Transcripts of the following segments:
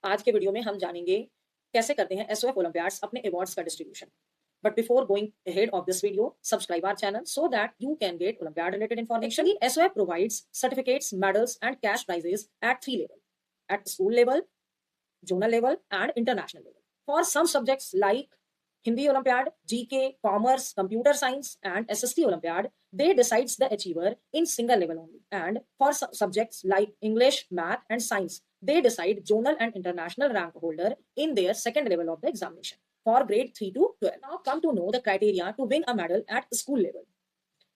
आज के वीडियो में हम जानेंगे कैसे करते हैं एसओएफ ओलंपियाड्स अपने अवार्ड्स का distribution. But before going ahead of this video, subscribe our channel so that you can get Olympiad related information. Actually, SOF provides certificates, medals, and cash prizes at three levels: at school level, zonal level, and international level. For some subjects like Hindi Olympiad, GK, Commerce, Computer Science, and SST Olympiad, they decides the achiever in single level only. And for subjects like English, Math, and Science, they decide zonal and international rank holder in their second level of the examination for grade 3 to 12. Now come to know the criteria to win a medal at school level.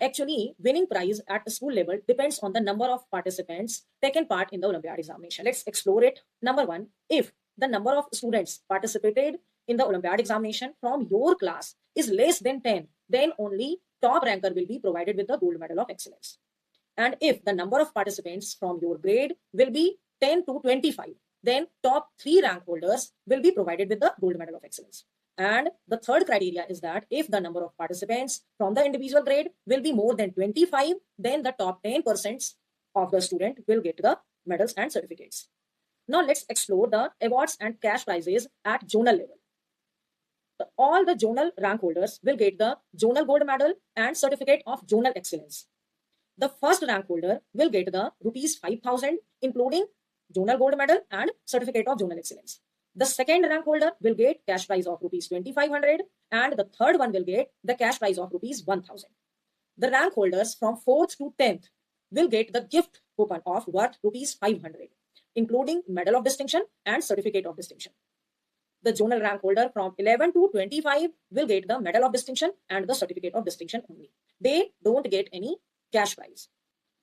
Actually, winning prize at school level depends on the number of participants taken part in the Olympiad examination. Let's explore it. Number one, if the number of students participated in the Olympiad examination from your class is less than 10, then only top ranker will be provided with the gold medal of excellence. And if the number of participants from your grade will be 10 to 25, then top 3 rank holders will be provided with the gold medal of excellence. And the third criteria is that if the number of participants from the individual grade will be more than 25, then the top 10% of the student will get the medals and certificates. Now let's explore the awards and cash prizes at zonal level. All the zonal rank holders will get the zonal gold medal and certificate of zonal excellence. The first rank holder will get the rupees 5,000, including zonal gold medal and certificate of zonal excellence. The second rank holder will get cash prize of rupees 2,500, and the third one will get the cash prize of rupees 1,000. The rank holders from 4th to 10th will get the gift coupon of worth rupees 500, including medal of distinction and certificate of distinction. The zonal rank holder from 11 to 25 will get the medal of distinction and the certificate of distinction only. They don't get any cash prize.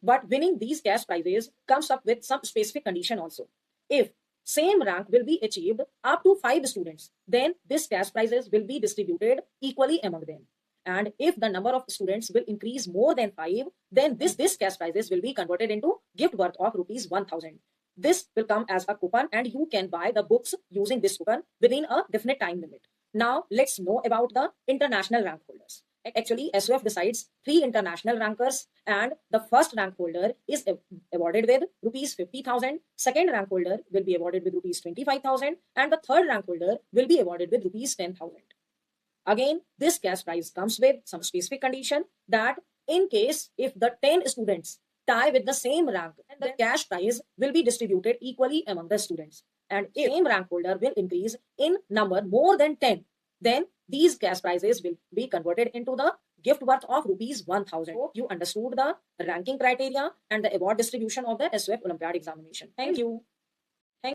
But winning these cash prizes comes up with some specific condition also. If same rank will be achieved up to 5 students, then this cash prizes will be distributed equally among them. And if the number of students will increase more than 5, then this cash prizes will be converted into gift worth of rupees 1,000. This will come as a coupon, and you can buy the books using this coupon within a definite time limit. Now let's know about the international rank holders. Actually, SOF decides 3 international rankers, and the first rank holder is awarded with rupees 50,000, second rank holder will be awarded with rupees 25,000, and the third rank holder will be awarded with rupees 10,000. Again, this cash prize comes with some specific condition that in case if the 10 students tie with the same rank, the cash prize will be distributed equally among the students. And if same rank holder will increase in number more than 10, then these cash prizes will be converted into the gift worth of rupees 1,000. Hope you understood the ranking criteria and the award distribution of the SOF Olympiad examination. Thank you.